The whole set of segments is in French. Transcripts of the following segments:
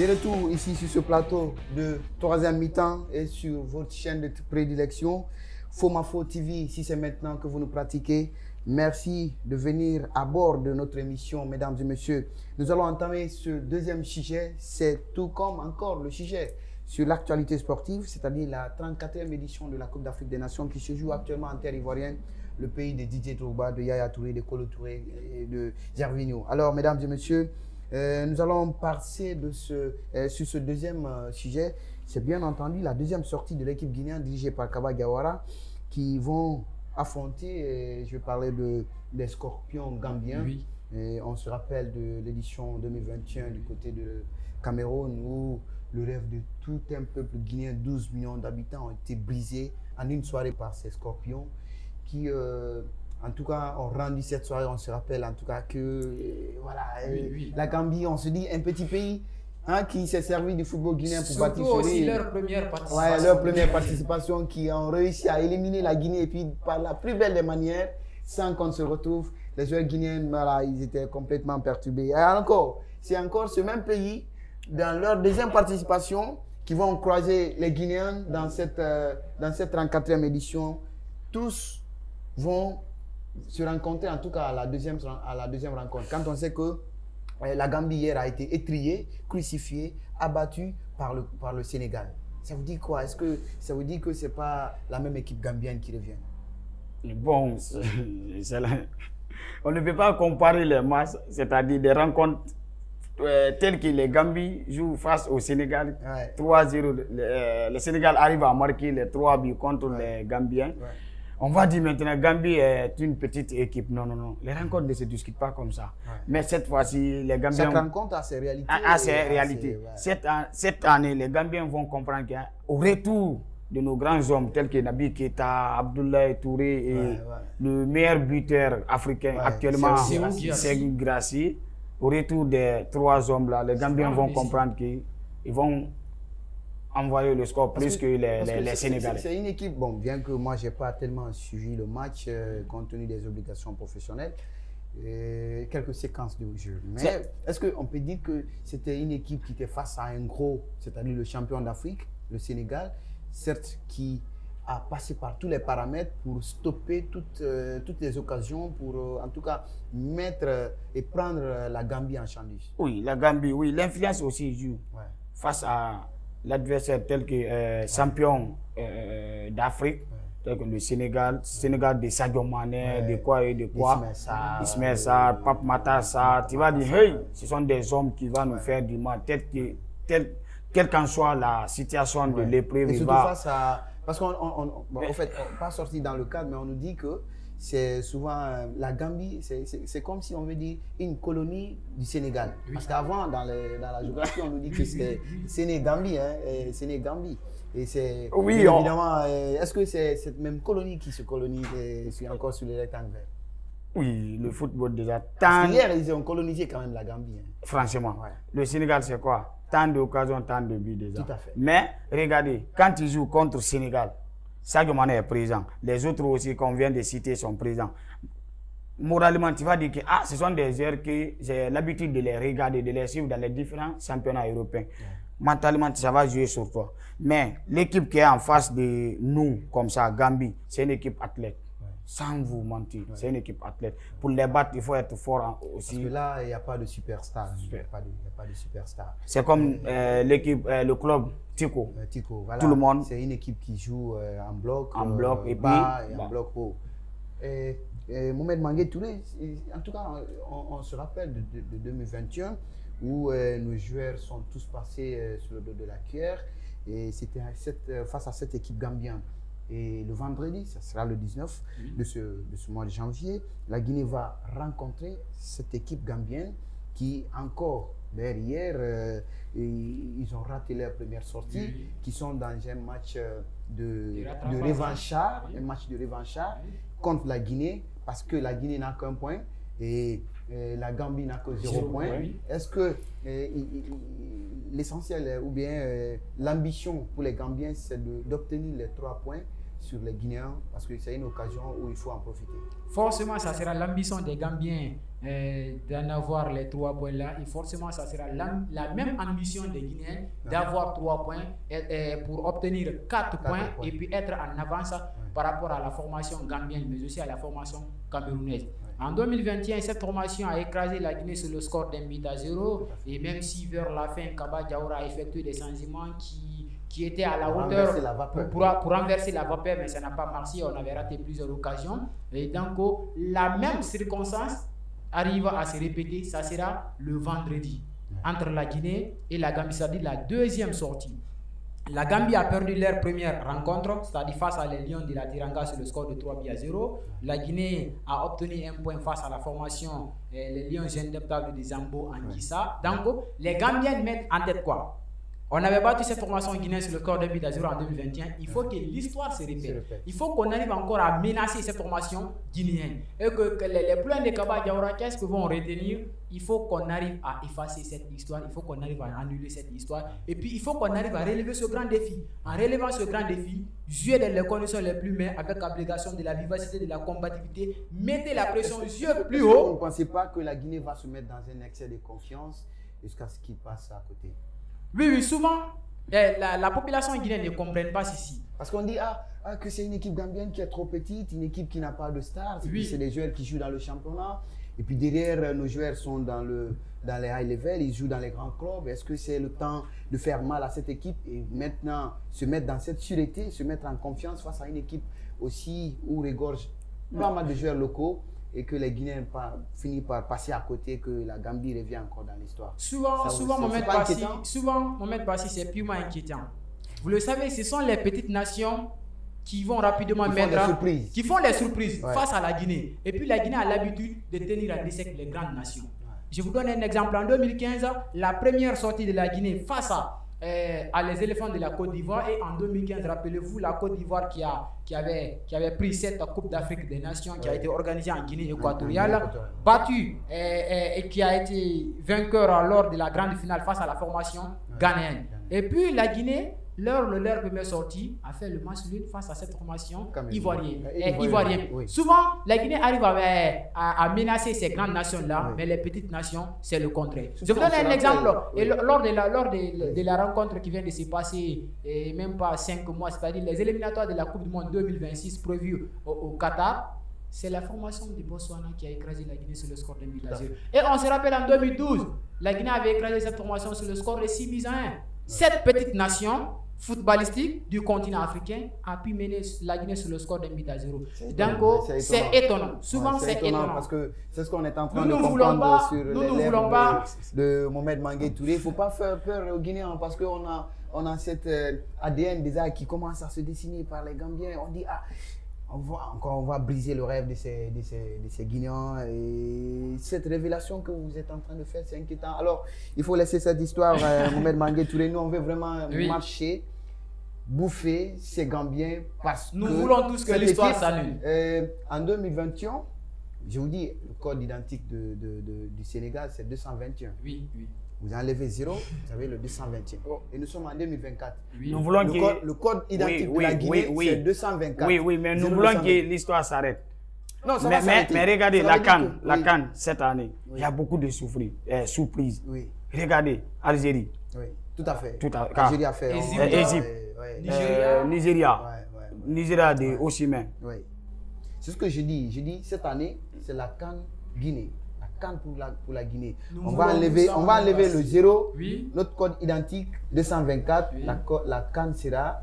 De retour ici sur ce plateau de troisième mi-temps et sur votre chaîne de prédilection, Fomafo TV, si c'est maintenant que vous nous pratiquez. Merci de venir à bord de notre émission, mesdames et messieurs. Nous allons entamer ce deuxième sujet, c'est tout comme encore le sujet sur l'actualité sportive, c'est-à-dire la 34e édition de la Coupe d'Afrique des Nations qui se joue actuellement en terre ivoirienne, le pays de Didier Drogba, de Yaya Touré, de Kolo Touré et de Gervinho. Alors, mesdames et messieurs, nous allons passer sur ce deuxième sujet. C'est bien entendu la deuxième sortie de l'équipe guinéenne dirigée par Kaba Gawara qui vont affronter, je vais parler des Scorpions gambiens. Oui. Et on se rappelle de l'édition 2021 du côté de Cameroun où le rêve de tout un peuple guinéen, 12 millions d'habitants, ont été brisés en une soirée par ces Scorpions qui, en tout cas, ont rendu cette soirée. On se rappelle en tout cas que voilà, la Gambie, on se dit un petit pays qui s'est servi du football guinéen pour bâtir aussi leur première participation. Ouais, leur première participation qui ont réussi à éliminer la Guinée et puis par la plus belle des manières, sans qu'on se retrouve. Les joueurs guinéens, voilà, ils étaient complètement perturbés. Et encore, c'est encore ce même pays, dans leur deuxième participation, qui vont croiser les Guinéens dans cette 34e édition. Tous vont se rencontrer, en tout cas à la deuxième rencontre. Quand on sait que la Gambie hier a été étriée, crucifiée, abattue par le Sénégal. Ça vous dit quoi? Est-ce que ça vous dit que ce n'est pas la même équipe gambienne qui revient? Bon, on ne peut pas comparer les matchs, c'est-à-dire des rencontres telles que les Gambie jouent face au Sénégal. 3-0. Le Sénégal arrive à marquer les 3 buts contre les Gambiens. On va dire maintenant, Gambie est une petite équipe. Non, non, non. Les rencontres ne se discutent pas comme ça. Mais cette fois-ci, les Gambiens... Chaque rencontre a ses réalités. A ses réalités. Cette année, les Gambiens vont comprendre qu'au retour de nos grands hommes tels que Nabi Keita, Abdoulaye Touré et le meilleur buteur africain actuellement, Segou Grassi, au retour des 3 hommes-là, les Gambiens vont comprendre qu'ils vont envoyer le score plus que les Sénégalais. C'est une équipe, bon, bien que moi, je n'ai pas tellement suivi le match compte tenu des obligations professionnelles, quelques séquences de jeu. Mais est-ce qu'on peut dire que c'était une équipe qui était face à un gros, c'est-à-dire le champion d'Afrique, le Sénégal, certes qui a passé par tous les paramètres pour stopper toutes les occasions, pour en tout cas mettre et prendre la Gambie en chandise? Oui, la Gambie, oui. L'influence aussi joue face à l'adversaire tel que champion d'Afrique, tel que le Sénégal de Sadio Mané, de quoi et de quoi, Ismaël Sarr, Pape Matar Sarr. Tu vas dire, hey, ce sont des hommes qui vont nous faire du mal, quelle qu'en soit la situation de l'épreuve. Et surtout face à... Parce qu'en fait, pas sorti dans le cadre, mais on nous dit que c'est souvent la Gambie, c'est comme si on veut dire une colonie du Sénégal. Parce qu'avant, dans la géographie, on nous dit que c'était Sénégambie, Sénégambie. Et c'est évidemment, est-ce que c'est cette même colonie qui se colonise encore sur les rectangles verts? Oui, le football déjà. Parce qu'hier, ils ont colonisé quand même la Gambie. Franchement, le Sénégal, c'est quoi? Tant d'occasions, tant de buts déjà. Tout à fait. Mais regardez, quand ils jouent contre le Sénégal, Sadio Mané est présent. Les autres aussi qu'on vient de citer sont présents. Moralement, tu vas dire que ce sont des heures que j'ai l'habitude de les regarder, de les suivre dans les différents championnats européens. Mentalement, ça va jouer sur toi. Mais l'équipe qui est en face de nous, comme ça, Gambie, c'est une équipe athlète. Sans vous mentir, c'est une équipe athlète. Pour les battre, il faut être fort aussi. Parce que là, il n'y a pas de superstar. Il n'y a pas de superstar. C'est comme l'équipe, le club Tico. Voilà. Tout le monde. C'est une équipe qui joue en bloc, et bas et en bloc haut. Mohamed Mangué Touré, en tout cas, on se rappelle de 2021 où nos joueurs sont tous passés sur le dos de la cuillère. Et c'était face à cette équipe gambienne. Et le vendredi, ça sera le 19 de ce mois de janvier, la Guinée va rencontrer cette équipe gambienne qui, encore derrière, ils ont raté leur première sortie, qui sont dans un match de revanchard, contre la Guinée, parce que la Guinée n'a qu'un point et la Gambie n'a que 0 point. Est-ce que l'essentiel ou bien l'ambition pour les Gambiens, c'est d'obtenir les 3 points sur les Guinéens parce que c'est une occasion où il faut en profiter. Forcément, ça sera l'ambition des Gambiens d'en avoir les 3 points là. Et forcément, ça sera la même ambition des Guinéens d'avoir 3 points pour obtenir 4 points et puis être en avance par rapport à la formation gambienne, mais aussi à la formation camerounaise. En 2021, cette formation a écrasé la Guinée sur le score d'un but à 0. Et même si vers la fin, Kaba Diawara a effectué des changements qui étaient à la hauteur pour renverser la vapeur, mais ça n'a pas marché. On avait raté plusieurs occasions. Et donc, la même circonstance arrive à se répéter. Ça sera le vendredi entre la Guinée et la Gambie, c'est-à-dire la deuxième sortie. La Gambie a perdu leur première rencontre, c'est-à-dire face à les Lions de la Teranga sur le score de 3 buts à 0. La Guinée a obtenu un point face à la formation les Lions indéptables de Zambo en Kissa. Donc, les Gambiens mettent en tête quoi? On avait battu cette formation guinéenne sur le score de 1 but à 0 en 2021. Il faut que l'histoire se répète. Il faut qu'on arrive encore à menacer cette formation guinéenne. Et que les plans de Kaba Diawara, qu'est-ce qu'ils vont retenir? Il faut qu'on arrive à effacer cette histoire. Il faut qu'on arrive à annuler cette histoire. Et puis, il faut qu'on arrive à relever ce grand défi. En relevant ce grand défi, jouer dans les conditions les plus meilleures avec l'abnégation de la vivacité, de la combativité. Mettez la pression yeux plus haut. Vous ne pensez pas que la Guinée va se mettre dans un excès de confiance jusqu'à ce qu'il passe à côté? Oui, souvent, la population guinéenne ne comprenne pas ceci. Parce qu'on dit que c'est une équipe gambienne qui est trop petite, une équipe qui n'a pas de stars. Oui. C'est des joueurs qui jouent dans le championnat. Et puis derrière, nos joueurs sont dans les high level, ils jouent dans les grands clubs. Est-ce que c'est le temps de faire mal à cette équipe et maintenant se mettre dans cette sûreté, se mettre en confiance face à une équipe aussi où regorge pas mal de joueurs locaux et que les Guinéens finissent par passer à côté, que la Gambie revient encore dans l'histoire? Souvent, Mohamed Bassi, c'est purement inquiétant. Vous le savez, ce sont les petites nations qui vont rapidement qui font les surprises face à la Guinée. Et puis la Guinée a l'habitude de tenir à dessert les grandes nations. Je vous donne un exemple. En 2015, la première sortie de la Guinée face à les éléphants de la Côte d'Ivoire, et en 2015, rappelez-vous, la Côte d'Ivoire qui avait pris cette Coupe d'Afrique des Nations qui a été organisée en Guinée équatoriale, battue et qui a été vainqueur lors de la grande finale face à la formation ghanéenne. Et puis la Guinée, leur première sortie, a fait le match nul face à cette formation ivoirienne. Oui. Souvent, la Guinée arrive à menacer ces grandes nations-là, mais les petites nations, c'est le contraire. Je vous donne un exemple. Et lors de la rencontre qui vient de se passer, et même pas 5 mois, c'est-à-dire les éliminatoires de la Coupe du Monde 2026 prévus au Qatar, c'est la formation de Botswana qui a écrasé la Guinée sur le score de 1 but à 0. Et on se rappelle en 2012, la Guinée avait écrasé cette formation sur le score de 6 buts à 1. Cette petite nation footballistique du continent africain a pu mener la Guinée sur le score d'un but à 0. Donc, c'est étonnant. Souvent, c'est étonnant. Parce que c'est ce qu'on est en train de comprendre sur les lèvres de Mohamed Mangué Touré. Il ne faut pas faire peur aux Guinéens parce qu'on a cet ADN déjà qui commence à se dessiner par les Gambiens. On dit, on va briser le rêve de ces Guinéens. Et cette révélation que vous êtes en train de faire, c'est inquiétant. Alors, il faut laisser cette histoire, Mohamed Mangué Touré. Nous, on veut vraiment marcher, bouffer ces Gambiens parce que... Nous voulons tous que l'histoire s'annule. En 2021, je vous dis, le code identique du Sénégal, c'est 221. Oui. Vous enlevez 0, vous avez le 221. Et nous sommes en 2024. Oui. Nous voulons le code identique de la Guinée, c'est 224. Oui, mais nous voulons que l'histoire s'arrête. Non, mais regardez, la CAN, cette année, il y a beaucoup de surprises. Oui. Regardez, Algérie. Oui, tout à fait. Algérie a fait. Égypte. Nigeria de Osimhen. Oui. C'est ce que je dis. Je dis, cette année, c'est la CAN Guinée. La CAN pour la Guinée. On va enlever le 0, notre code identique 224. La CAN sera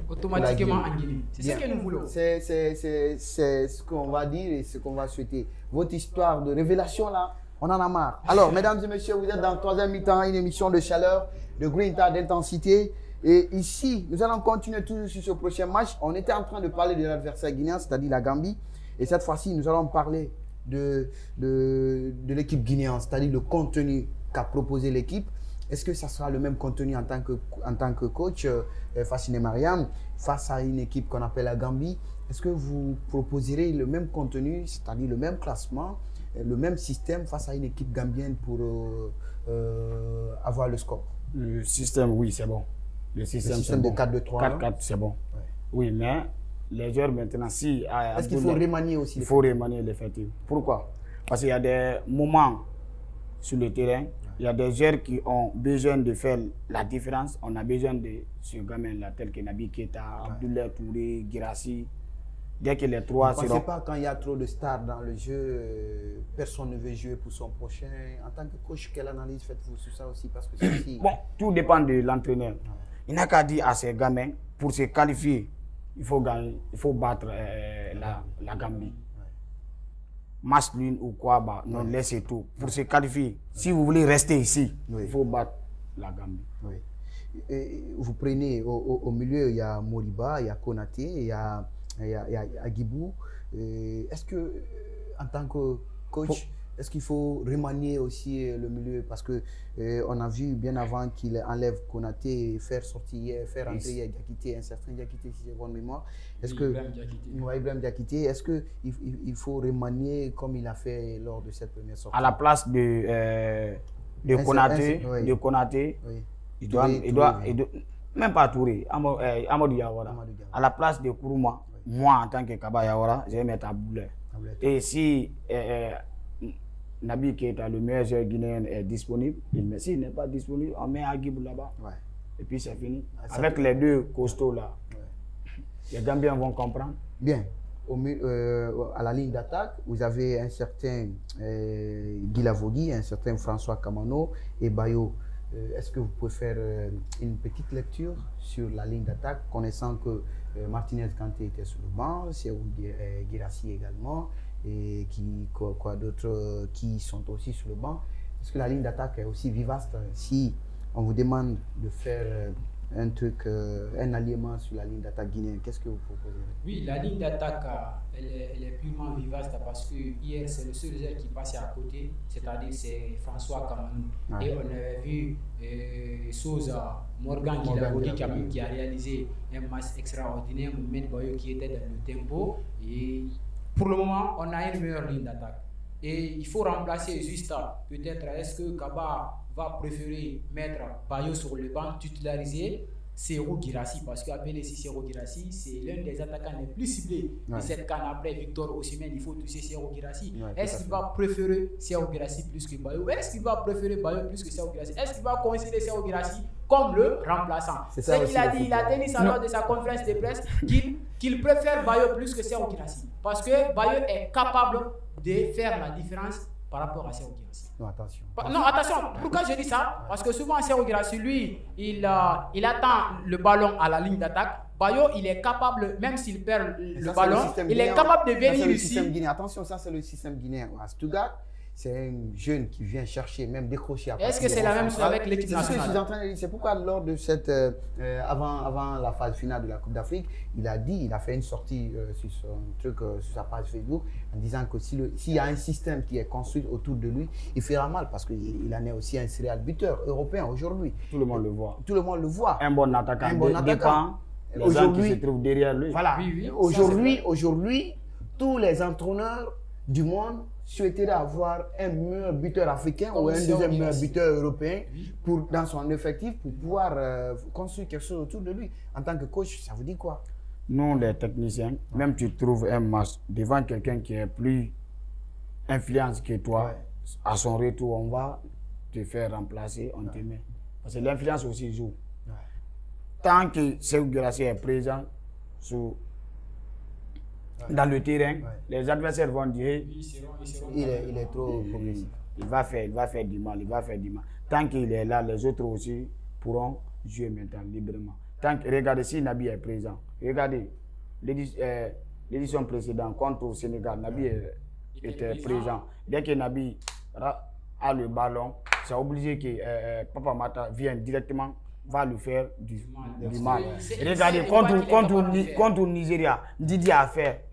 automatiquement en Guinée. C'est ce que nous voulons. C'est ce qu'on va dire et ce qu'on va souhaiter. Votre histoire de révélation là, on en a marre. Alors, mesdames et messieurs, vous êtes dans le troisième mi-temps, une émission de chaleur, de grinta, d'intensité. Et ici, nous allons continuer toujours sur ce prochain match. On était en train de parler de l'adversaire guinéen, c'est-à-dire la Gambie. Et cette fois-ci, nous allons parler de l'équipe guinéenne, c'est-à-dire le contenu qu'a proposé l'équipe. Est-ce que ça sera le même contenu en tant que coach, Fassine Mariam, face à une équipe qu'on appelle la Gambie? Est-ce que vous proposerez le même contenu, c'est-à-dire le même classement, le même système face à une équipe gambienne pour avoir le score? Le système, oui, c'est bon. Le système de 4-2-3. 4-4, c'est bon. Ouais. Oui, mais les joueurs maintenant, si... Est-ce qu'il faut remanier aussi? Il faut remanier l'effectif. Pourquoi? Parce qu'il y a des moments sur le terrain, il y a des joueurs qui ont besoin de faire la différence. On a besoin de ce gamin-là, tel que Naby Keita, Abdoulaye Touré, Guirassy. Dès que les trois seront... Vous ne pensez pas quand il y a trop de stars dans le jeu, personne ne veut jouer pour son prochain? En tant que coach, quelle analyse faites-vous sur ça aussi? Parce que aussi... Bon, tout dépend de l'entraîneur. Il n'a qu'à dire à ces gamins, pour se qualifier, il faut gagner, il faut battre la Gambie. Match nul ou quoi, bah, non, laissez tout. Pour se qualifier, si vous voulez rester ici, il faut battre la Gambie. Oui. Et vous prenez au milieu, il y a Moriba, il y a Konaté, il y a Agibou. Est-ce que, en tant que coach, est-ce qu'il faut remanier aussi le milieu? Parce que on a vu bien avant qu'il enlève Konaté et faire sortir, faire entrer Diakité, un certain Diakité, si j'ai bonne mémoire. Est-ce que Ibrahim Diakité, est-ce qu'il faut remanier comme il a fait lors de cette première sortie? À la place de Konaté, il doit même pas Touré, Amadou Yawara. À la place de Kourouma, moi en tant que Kaba Yawara, je vais mettre Abdoulaye. Et si Naby Keita, le meilleur joueur guinéen, est disponible, mais s'il n'est pas disponible, on met Agibou là-bas. Et puis c'est fini. Avec les deux costauds là, les Gambiens vont comprendre. Bien. À la ligne d'attaque, vous avez un certain Guy Lavogui, un certain François Kamano et Bayo. Est-ce que vous pouvez faire une petite lecture sur la ligne d'attaque, connaissant que Martinez Kanté était sur le banc, c'est Guirassy également, et quoi d'autres qui sont aussi sur le banc? Est-ce que la ligne d'attaque est aussi vivace? Si on vous demande de faire un truc, un alliement sur la ligne d'attaque guinéenne, qu'est-ce que vous proposez? Oui, la ligne d'attaque, elle est purement vivace parce que hier, c'est le seul joueur qui passait à côté, c'est-à-dire c'est François Kamanou. Et on avait vu Souza, Morgan qui a réalisé un match extraordinaire, Mohamed Bayo qui était dans le tempo. Et pour le moment, on a une meilleure ligne d'attaque. Et il faut remplacer juste peut-être, est-ce que Kaba va préférer mettre Bayo sur le banc, titulariser Serhou Guirassy, parce qu'appelé ici Serhou Guirassy, c'est l'un des attaquants les plus ciblés de cette canne. Après Victor Osimhen, il faut toucher Serhou Guirassy. Est-ce qu'il va préférer Serhou Guirassy plus que Bayo? Est-ce qu'il va préférer Bayo plus que Serhou Guirassy? Est-ce qu'il va considérer Serhou Guirassy comme le remplaçant? C'est qu'il a dit, il a tenu ça lors de sa conférence de presse, qu'il préfère Bayo plus que Serhou Guirassy. Parce que Bayo est capable de faire la différence par rapport à Serhou Guirassy. Non, attention. Non, attention. Pourquoi je dis ça? Parce que souvent, Serhou Guirassy, lui, il attend le ballon à la ligne d'attaque. Bayo, il est capable, même s'il perd le ballon, il est capable de venir ici. Attention, ça c'est le système guinéen. À Stuttgart, c'est un jeune qui vient chercher, même décrocher. Est-ce que c'est la même chose avec l'équipe nationale? C'est ce que je suis en train de dire. C'est pourquoi lors de cette, avant la phase finale de la Coupe d'Afrique, il a fait une sortie sur son truc, sur sa page Facebook, en disant que s'il y a un système qui est construit autour de lui, il fera mal parce qu'il en est aussi un serial buteur européen aujourd'hui. Tout le monde le voit. Tout le monde le voit. Un bon attaquant. Dépend les gens qui se trouvent derrière lui. Voilà. Aujourd'hui, tous les entraîneurs du monde souhaiterait avoir un meilleur buteur africain ou un deuxième meilleur buteur européen dans son effectif pour pouvoir construire quelque chose autour de lui. En tant que coach, ça vous dit quoi? Nous, les techniciens, même tu trouves un match devant quelqu'un qui est plus influence que toi, à son retour, on va te faire remplacer, on te met. Parce que l'influence aussi joue. Tant que Serhou Guirassy est présent dans le terrain, les adversaires vont dire il est trop progressif. Il va faire du mal, Tant qu'il est là, les autres aussi pourront jouer maintenant librement. Regardez si Naby est présent. Regardez l'édition précédente contre le Sénégal, Naby était présent. Dès que Naby a le ballon, c'est obligé que Papa Mata vienne directement, va lui faire du mal. Regardez, contre le Nigeria, Didier a fait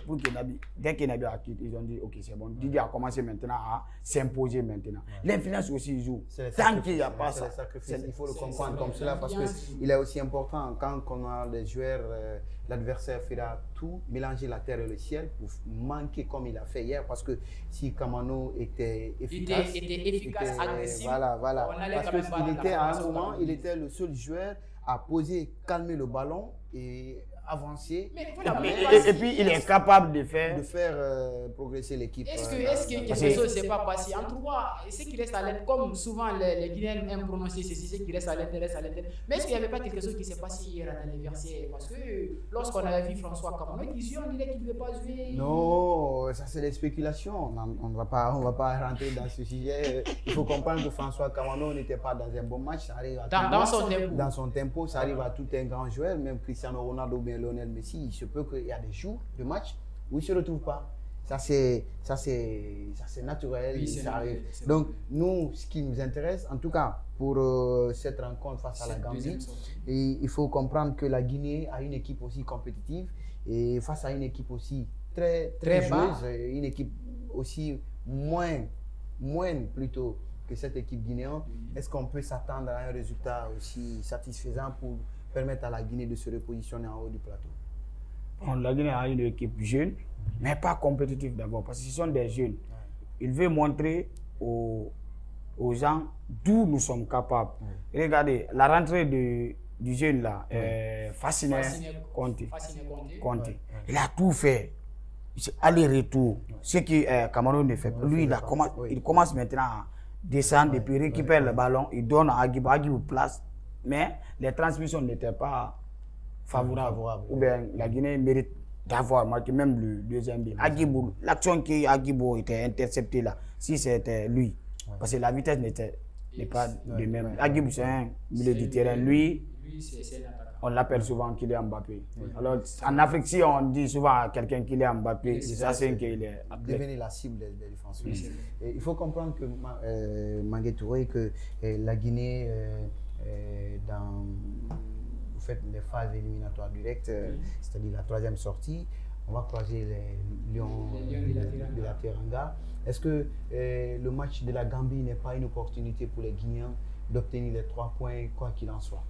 pour que Naby, dès que Naby a quitté, ils ont dit ok c'est bon, Didier a commencé maintenant à s'imposer maintenant. L'influence aussi joue. Tant qu'il n'y a pas ça, il faut le comprendre comme cela parce qu'il est aussi important quand on a des joueurs, l'adversaire fera tout, mélanger la terre et le ciel pour manquer comme il a fait hier parce que si Kamano était efficace, agressif, voilà. Parce qu'il était à un moment, il était le seul joueur à poser, calmer le ballon et avancer. Mais voilà, Et puis, il est capable de faire progresser l'équipe. Est-ce que quelque chose ne s'est pas passé? En tout cas, ce qui reste à l'intérieur, comme souvent les Guinéens aiment prononcer ceci, ce qui reste à l'intérieur, reste à l'intérieur. Mais est-ce qu'il n'y avait pas quelque chose qui s'est passé hier à l'anniversaire? Parce que lorsqu'on avait vu François Kamano, on dirait qu'il ne veut pas jouer. Non, ça c'est des spéculations. On ne va pas rentrer dans ce sujet. Il faut comprendre que François Kamano n'était pas dans un bon match. Ça arrive à dans son tempo, ça arrive à tout un grand joueur, même Cristiano Ronaldo ou bien Lionel Messi. Il se peut qu'il y a des jours de match où il ne se retrouve pas. Ça c'est naturel, oui, ça arrive. Donc nous, ce qui nous intéresse, en tout cas pour cette rencontre face à la Gambie, il faut comprendre que la Guinée a une équipe aussi compétitive et face à une équipe aussi très joueuse, une équipe aussi moindre plutôt que cette équipe guinéenne. Est-ce qu'on peut s'attendre à un résultat aussi satisfaisant pour permettre à la Guinée de se repositionner en haut du plateau? Bon, la Guinée a une équipe jeune, mais pas compétitive d'abord, parce que ce sont des jeunes. Il veut montrer aux gens d'où nous sommes capables. Regardez, la rentrée du jeune là, Fasciné Conté. Il a tout fait. Aller-retour. Ce que Cameroun ne fait pas. Lui, il commence maintenant à descendre et puis récupère le ballon. Il donne à Agibou. Agibou place. Mais les transmissions n'étaient pas favorables. Ou bien la Guinée mérite d'avoir marqué même le deuxième but. Agibou, l'action qui Agibou était interceptée là, si c'était lui. Parce que la vitesse n'est pas de même. Agibou, c'est un milieu du terrain. Lui, on l'appelle souvent Kylian Mbappé. Alors, en Afrique, si on dit souvent à quelqu'un Kylian Mbappé, c'est ça, c'est qu'il est devenu la cible des défenseurs. Il faut comprendre que Mangué Touré, que la Guinée, vous faites les phases éliminatoires directes, c'est-à-dire la troisième sortie, on va croiser les Lions de la Teranga. Est-ce que le match de la Gambie n'est pas une opportunité pour les Guinéens d'obtenir les 3 points, quoi qu'il en soit?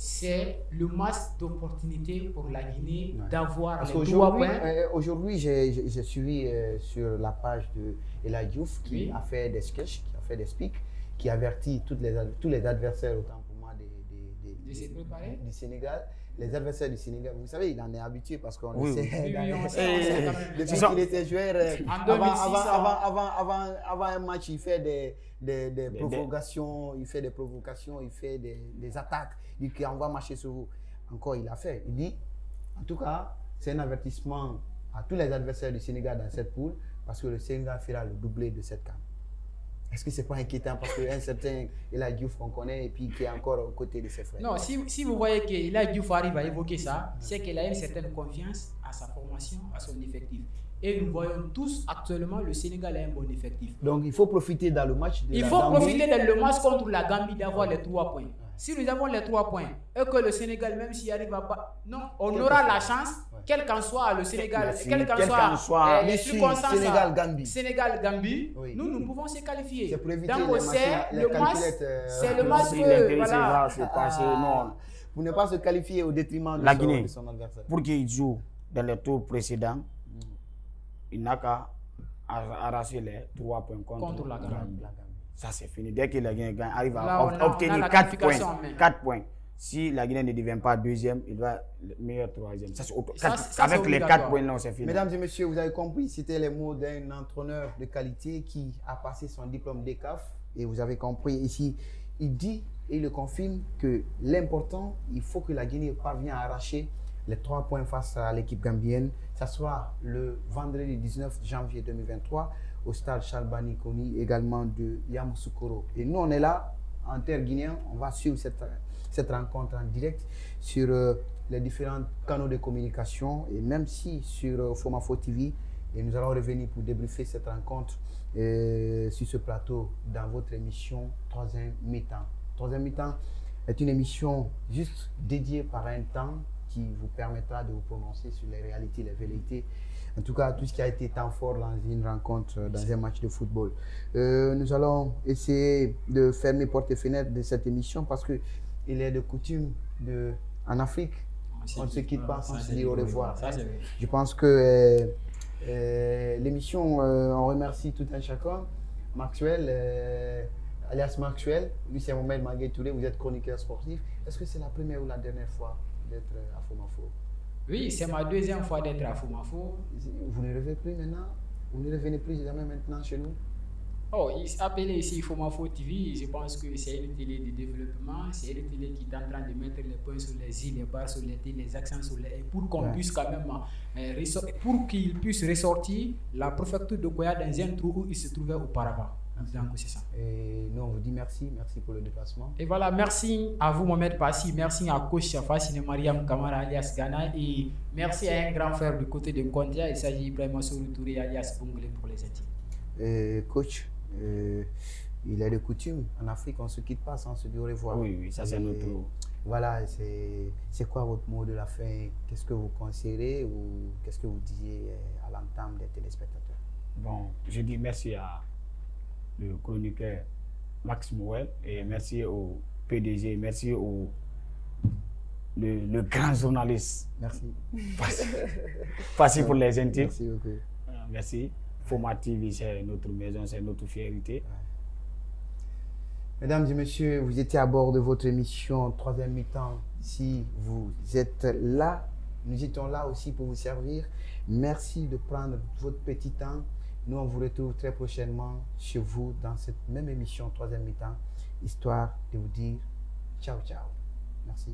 C'est le match d'opportunité pour la Guinée d'avoir les 3 points. Aujourd'hui, j'ai suivi sur la page de Ela Diouf qui a fait des sketchs, qui a fait des speaks, qui avertit tous les adversaires, autant pour moi, du Sénégal. Les adversaires du Sénégal, vous savez, il en est habitué parce qu'on le sait. Depuis qu'il était joueur, avant un match, il fait des provocations, il fait des attaques. Il dit qu'on va marcher sur vous. Encore, il a fait. Il dit, en tout cas, c'est un avertissement à tous les adversaires du Sénégal dans cette poule parce que le Sénégal fera le doublé de cette CAN. Est-ce que ce n'est pas inquiétant parce qu'un certain Ela Diouf qu'on connaît et puis qui est encore aux côtés de ses frères? Non, si vous voyez que Ela Diouf arrive à évoquer ça, c'est qu'il a une certaine confiance à sa formation, à son effectif. Et nous voyons tous actuellement le Sénégal a un bon effectif. Donc il faut profiter dans le match de la Gambie. Il faut profiter dans le match contre la Gambie d'avoir les 3 points. Si nous avons les 3 points et que le Sénégal, même s'il arrive à pas, non, on aura la chance, quel qu'en soit le Sénégal, quel qu'en soit les circonstances, Sénégal-Gambie, nous pouvons se qualifier. C'est pour éviter donc c'est le match que voilà. Pour ne pas se qualifier au détriment de son adversaire. Pour qu'il joue dans les tours précédents, il n'a qu'à arracher les 3 points contre la Gambie. Ça, c'est fini. Dès que la Guinée arrive à obtenir 4 points, si la Guinée ne devient pas deuxième, il va le meilleur troisième. Avec les 4 points, non, c'est fini. Mesdames et messieurs, vous avez compris, c'était les mots d'un entraîneur de qualité qui a passé son diplôme d'ECAF. Et vous avez compris ici, il dit et il le confirme que l'important, il faut que la Guinée parvienne à arracher les 3 points face à l'équipe gambienne. Ça sera le vendredi 19 janvier 2023 au stade Charles-Bani Koni, également de Yamoussoukro. Et nous, on est là, en terre guinéenne, on va suivre cette rencontre en direct sur les différents canaux de communication et même si sur Fomafo TV. Et nous allons revenir pour débriefer cette rencontre sur ce plateau dans votre émission Troisième Mi-temps. Troisième Mi-temps est une émission juste dédiée par un temps qui vous permettra de vous prononcer sur les réalités, les velléités. En tout cas, tout ce qui a été temps fort dans une rencontre, dans un match de football. Nous allons essayer de fermer portes et fenêtres de cette émission parce qu'il est de coutume en Afrique, on ne se quitte pas sans se dire au revoir. Je pense que l'émission, on remercie tout un chacun. Maxwell, alias Maxwell, lui c'est Mohamed Mangué Touré, vous êtes chroniqueur sportif. Est-ce que c'est la première ou la dernière fois d'être à Fomafo? Oui, c'est ma deuxième fois d'être à Fomafo. Vous ne revenez plus maintenant? Vous ne revenez plus jamais maintenant chez nous? Oh, il s'appelle ici Fomafo TV. Je pense que c'est une télé de développement. C'est une télé qui est en train de mettre les points sur les i, les barres sur les t, les accents sur les et pour qu'on puisse quand même, pour qu'il puisse ressortir la préfecture de Koya dans un trou où il se trouvait auparavant. Donc, c'est ça. Et nous, on vous dit merci. Merci pour le déplacement. Et voilà, merci à vous, Mohamed Passi. Merci à Coach Fassine Mariam Kamara alias Ghana. Et merci à un grand frère du côté de Kondia. Il s'agit Ibrahima Touré alias Bonglé pour les intimes. Coach, il est de coutume en Afrique, on ne se quitte pas sans se dire au revoir. Oui, ça c'est notre... Voilà, c'est quoi votre mot de la fin? Qu'est-ce que vous conseillerez ou qu'est-ce que vous disiez à l'entame des téléspectateurs? Bon, je dis merci à le chroniqueur Max Mouel et merci au PDG, merci au le grand journaliste. Merci. Facile pour les intimes. Merci beaucoup. Merci. Foma TV, c'est notre maison, c'est notre fierté. Mesdames et messieurs, vous étiez à bord de votre émission Troisième mi-temps. Si vous êtes là, nous étions là aussi pour vous servir. Merci de prendre votre petit temps. Nous, on vous retrouve très prochainement chez vous dans cette même émission Troisième mi-temps, histoire de vous dire ciao, ciao. Merci.